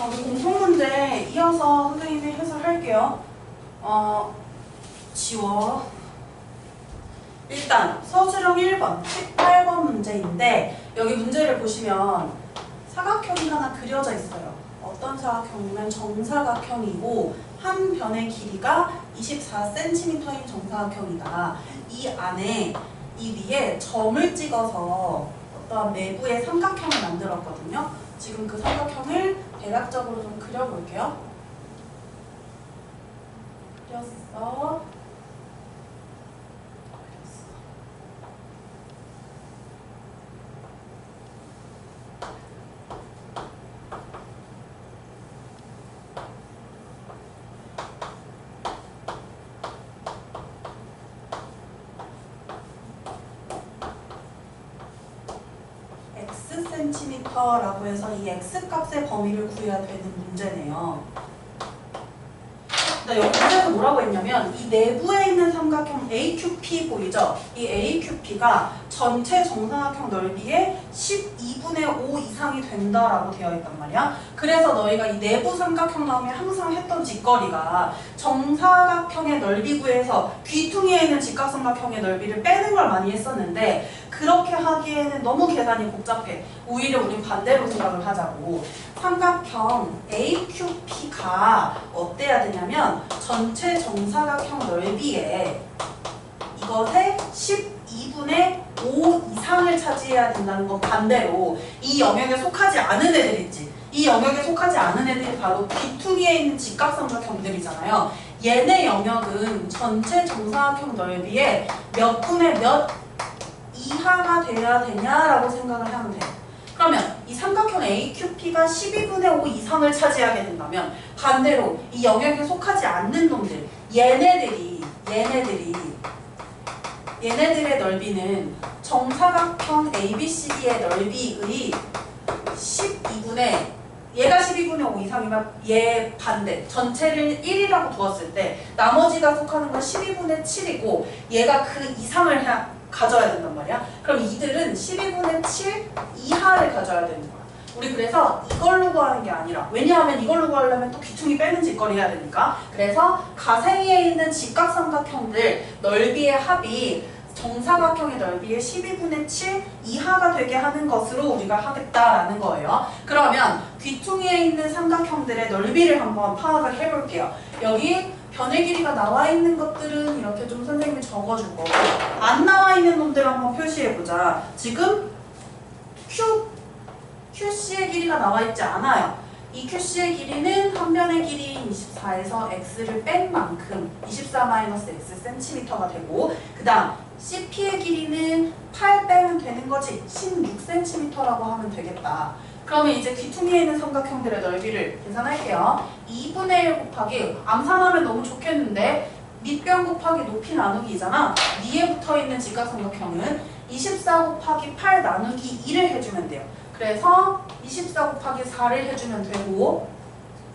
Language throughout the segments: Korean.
우리 공통문제 이어서 선생님이 해설할게요. 지워. 일단 서술형 1번, 18번 문제인데 여기 문제를 보시면 사각형이 하나 그려져 있어요. 어떤 사각형이면 정사각형이고 한 변의 길이가 24cm인 정사각형이다. 이 안에 이 위에 점을 찍어서 어떤 내부의 삼각형을 만들었거든요. 지금 그 삼각형을 대략적으로 좀 그려볼게요. 그렸어. Xcm라고 해서 이 X값의 범위를 구해야 되는 문제네요. 여기 문제에서 뭐라고 했냐면 이 내부에 있는 삼각형 AQP 보이죠? 이 AQP가 전체 정사각형 넓이의 12분의 5 이상이 된다라고 되어 있단 말이야. 그래서 너희가 이 내부 삼각형 나오면 항상 했던 짓거리가 정사각형의 넓이 구해서 귀퉁이에 있는 직각삼각형의 넓이를 빼는 걸 많이 했었는데 그렇게 하기에는 너무 계산이 복잡해. 오히려 우린 반대로 생각을 하자고. 삼각형 AQP가 어때야 되냐면 전체 정사각형 넓이에 이것의 12분의 5 이상을 차지해야 된다는 건 반대로 이 영역에 속하지 않은 애들 있지. 이 영역에 속하지 않은 애들이 바로 귀퉁이에 있는 직각삼각형들이잖아요. 얘네 영역은 전체 정사각형 넓이의 몇 분의 몇 이하가 돼야 되냐라고 생각을 하면 돼요. 그러면 이 삼각형 AQP가 12분의 5 이상을 차지하게 된다면 반대로 이 영역에 속하지 않는 놈들 얘네들의 넓이는 정사각형 ABCD의 넓이의 12분의 얘가 12분의 5 이상이면 얘 반대 전체를 1이라고 두었을 때 나머지가 속하는 건 12분의 7이고 얘가 그 이상을 가져야 된단 말이야. 그럼 이들은 12분의 7 이하를 가져야 되는 거야. 우리 그래서 이걸로 구하는 게 아니라 왜냐하면 이걸로 구하려면 또 귀퉁이 빼는 짓거리 해야 되니까 그래서 가생이에 있는 직각삼각형들 넓이의 합이 정사각형의 넓이의 12분의 7 이하가 되게 하는 것으로 우리가 하겠다라는 거예요. 그러면 귀퉁이에 있는 삼각형들의 넓이를 한번 파악을 해볼게요. 여기 변의 길이가 나와 있는 것들은 이렇게 좀 선생님이 적어줄 거고 안 나와 있는 놈들을 한번 표시해보자. 지금 QC의 길이가 나와 있지 않아요. 이 QC의 길이는 한 변의 길이인 24에서 X를 뺀 만큼 24-X cm가 되고 그 다음 CP의 길이는 8 빼면 되는 거지 16cm라고 하면 되겠다. 그러면 이제 귀퉁이에 있는 삼각형들의 넓이를 계산할게요. 2분의 1 곱하기 암산하면 너무 좋겠는데 밑변 곱하기 높이 나누기잖아. 위에 붙어있는 직각삼각형은 24 곱하기 8 나누기 2를 해주면 돼요. 그래서 24 곱하기 4를 해주면 되고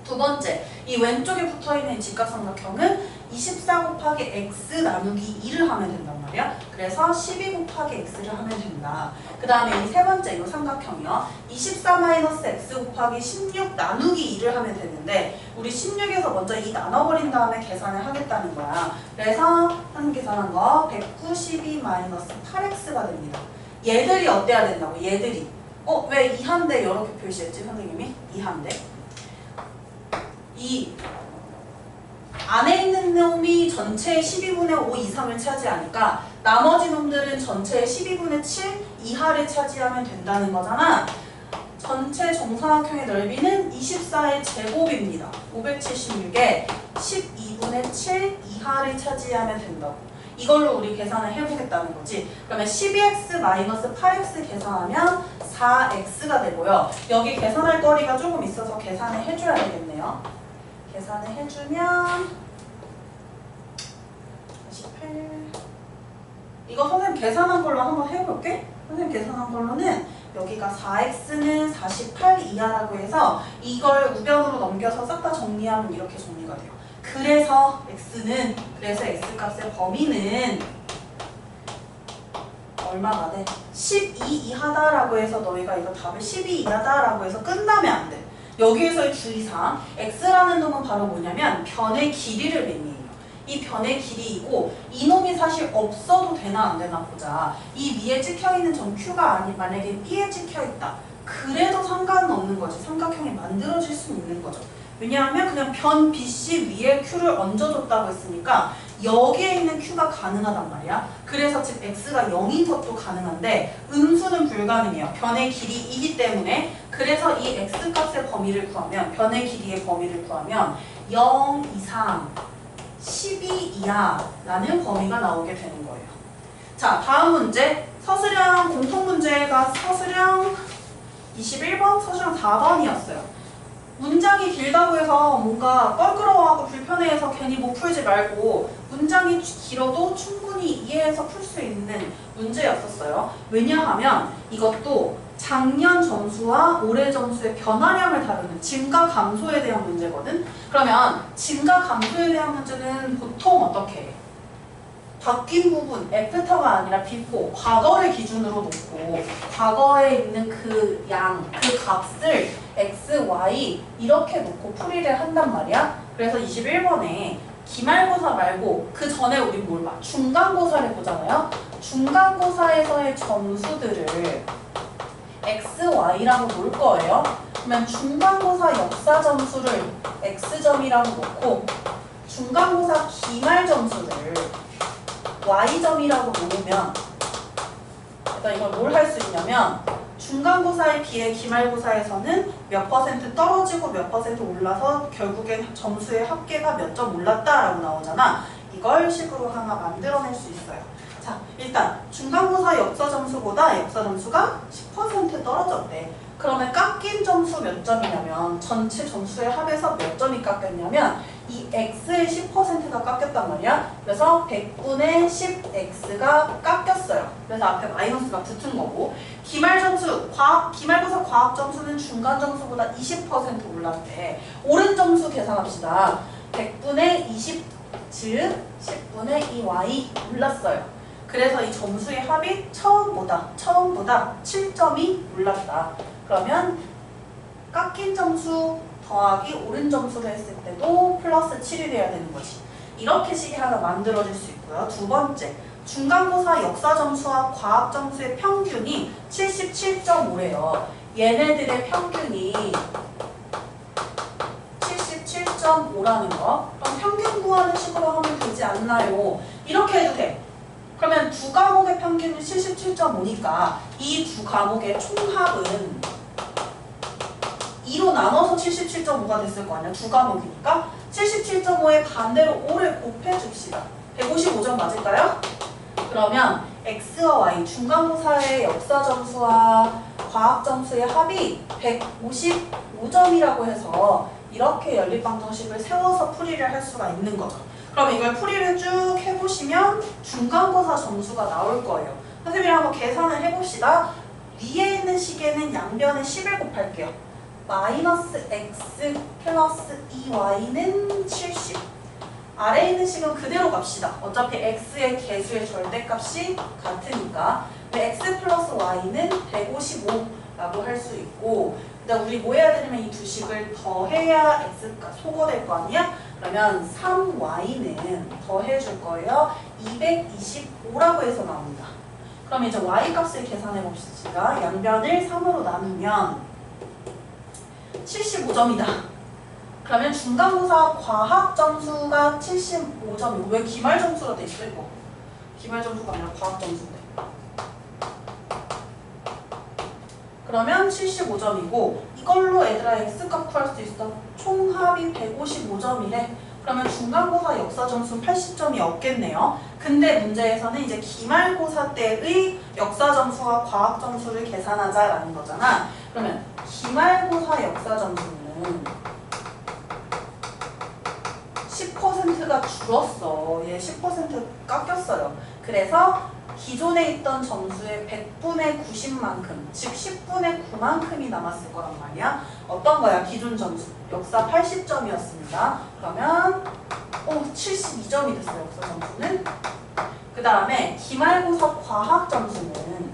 두 번째, 이 왼쪽에 붙어있는 직각삼각형은 24 곱하기 x 나누기 2를 하면 된단 말이야. 그래서 12 곱하기 x를 하면 된다. 그 다음에 이 세 번째, 이 삼각형이요. 24-x 곱하기 16 나누기 2를 하면 되는데 우리 16에서 먼저 2 나눠버린 다음에 계산을 하겠다는 거야. 그래서 선생님 계산한 거 192-8x가 됩니다. 얘들이 어때야 된다고? 얘들이. 왜 이한데 이렇게 표시했지 선생님이? 이한데? 이 안에 있는 놈이 전체의 12분의 5 이상을 차지하니까 나머지 놈들은 전체의 12분의 7 이하를 차지하면 된다는 거잖아. 전체 정사각형의 넓이는 24의 제곱입니다. 576에 12분의 7 이하를 차지하면 된다고. 이걸로 우리 계산을 해보겠다는 거지. 그러면 12x-8x 계산하면 4x가 되고요. 여기 계산할 거리가 조금 있어서 계산을 해줘야 되겠네요. 계산을 해주면 48 이거 선생님 계산한 걸로 한번 해볼게. 선생님 계산한 걸로는 여기가 4x는 48 이하라고 해서 이걸 우변으로 넘겨서 싹 다 정리하면 이렇게 정리가 돼요. 그래서 x값의 범위는 얼마가 돼? 12 이하다라고 해서 너희가 이거 답을 12 이하다라고 해서 끝나면 안 돼. 여기에서의 주의사항, x라는 놈은 바로 뭐냐면 변의 길이를 의미해요. 이 변의 길이이고 이놈이 사실 없어도 되나 안 되나 보자. 이 위에 찍혀있는 점 Q가 아니 만약에 B에 찍혀있다. 그래도 상관은 없는 거지. 삼각형이 만들어질 수 있는 거죠. 왜냐하면 그냥 변 BC 위에 Q를 얹어줬다고 했으니까 여기에 있는 Q가 가능하단 말이야. 그래서 즉 X가 0인 것도 가능한데 음수는 불가능해요. 변의 길이이기 때문에. 그래서 이 X 값의 범위를 구하면, 변의 길이의 범위를 구하면 0 이상 12 이하라는 범위가 나오게 되는 거예요. 자, 다음 문제. 서술형 공통문제가 서술형 21번, 서술형 4번이었어요. 문장이 길다고 해서 뭔가 껄끄러워하고 불편해해서 괜히 못 풀지 말고 문장이 길어도 충분히 이해해서 풀 수 있는 문제였었어요. 왜냐하면 이것도 작년 점수와 올해 점수의 변화량을 다루는 증가 감소에 대한 문제거든. 그러면 증가 감소에 대한 문제는 보통 어떻게 해? 바뀐 부분, 애프터가 아니라 비포, 과거를 기준으로 놓고 과거에 있는 그 양, 그 값을 x, y 이렇게 놓고 풀이를 한단 말이야. 그래서 21번에 기말고사 말고 그 전에 우리 뭘 봐? 중간고사를 보잖아요. 중간고사에서의 점수들을 x, y라고 놓을 거예요. 그러면 중간고사 역사 점수를 x점이라고 놓고 중간고사 기말 점수를 y점이라고 놓으면 일단 이걸 뭘 할 수 있냐면 중간고사에 비해 기말고사에서는 몇 퍼센트 떨어지고 몇 퍼센트 올라서 결국엔 점수의 합계가 몇 점 올랐다라고 나오잖아. 이걸 식으로 하나 만들어낼 수 있어요. 자, 일단 중간고사 역사 점수보다 역사 점수가 10% 떨어졌대. 그러면 깎인 점수 몇 점이냐면 전체 점수의 합에서 몇 점이 깎였냐면 이 x의 10%가 깎였단 말이야. 그래서 100분의 10x가 깎였어요. 그래서 앞에 마이너스가 붙은 거고 기말 점수, 기말고사 과학 점수는 중간 점수보다 20% 올랐대. 오른 점수 계산합시다. 100분의 20, 즉 10분의 2y 올랐어요. 그래서 이 점수의 합이 처음보다 7점이 올랐다. 그러면 깎인 점수 더하기 오른 점수를 했을 때도 플러스 7이 돼야 되는 거지. 이렇게 식이 하나 만들어질 수 있고요. 두 번째, 중간고사 역사 점수와 과학 점수의 평균이 77.5래요. 얘네들의 평균이 77.5라는 거. 그럼 평균 구하는 식으로 하면 되지 않나요? 이렇게 해도 돼. 그러면 두 과목의 평균은 77.5니까 이 두 과목의 총합은 2로 나눠서 77.5가 됐을 거 아니야? 두 과목이니까 77.5에 반대로 5를 곱해줍시다. 155점 맞을까요? 그러면 X와 Y, 중간고사의 역사 점수와 과학 점수의 합이 155점이라고 해서 이렇게 연립방정식을 세워서 풀이를 할 수가 있는 거죠. 그럼 이걸 풀이를 쭉 해보시면 중간고사 점수가 나올 거예요. 선생님이 한번 계산을 해봅시다. 위에 있는 식에는 양변에 10을 곱할게요. 마이너스 x 플러스 2y는 70. 아래에 있는 식은 그대로 갑시다. 어차피 x의 개수의 절대값이 같으니까 x 플러스 y는 155라고 할 수 있고, 그다음 우리 뭐 해야 되냐면 이 두 식을 더해야 x가 소거될 거 아니야? 그러면 3y는 더해줄 거예요. 225라고 해서 나옵니다. 그럼 이제 y 값을 계산해 봅시다. 양변을 3으로 나누면 75점이다. 그러면 중간고사 과학 점수가 75점이고, 왜 기말 점수로 돼 있어 이거? 기말 점수가 아니라 과학 점수인데. 그러면 75점이고 이걸로 얘들아 x값 구할 수 있어. 총합이 155점이래. 그러면 중간고사 역사 점수는 80점이 없겠네요. 근데 문제에서는 이제 기말고사 때의 역사 점수와 과학 점수를 계산하자라는 거잖아. 그러면 기말고사 역사 점수는 10%가 줄었어. 얘 10% 깎였어요. 그래서 기존에 있던 점수의 100분의 90만큼, 즉 10분의 9만큼이 남았을 거란 말이야. 어떤 거야? 기존 점수. 역사 80점이었습니다. 그러면 72점이 됐어요. 역사 점수는. 그 다음에 기말고사 과학 점수는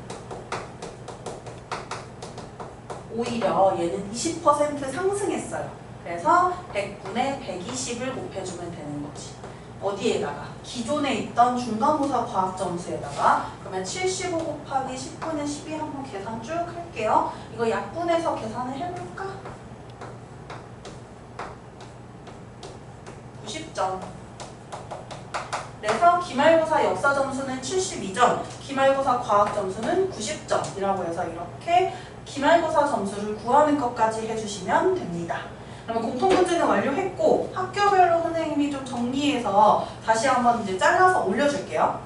오히려 얘는 20% 상승했어요. 그래서 100분의 120을 곱해주면 되는 거지. 어디에다가? 기존에 있던 중간고사 과학점수에다가. 그러면 75 곱하기 10분의 12 한번 계산 쭉 할게요. 이거 약분해서 계산을 해볼까? 90점. 그래서 기말고사 역사 점수는 72점, 기말고사 과학 점수는 90점이라고 해서 이렇게 기말고사 점수를 구하는 것까지 해주시면 됩니다. 그러면 공통문제는 완료했고 학교별로 선생님이 좀 정리해서 다시 한번 이제 잘라서 올려줄게요.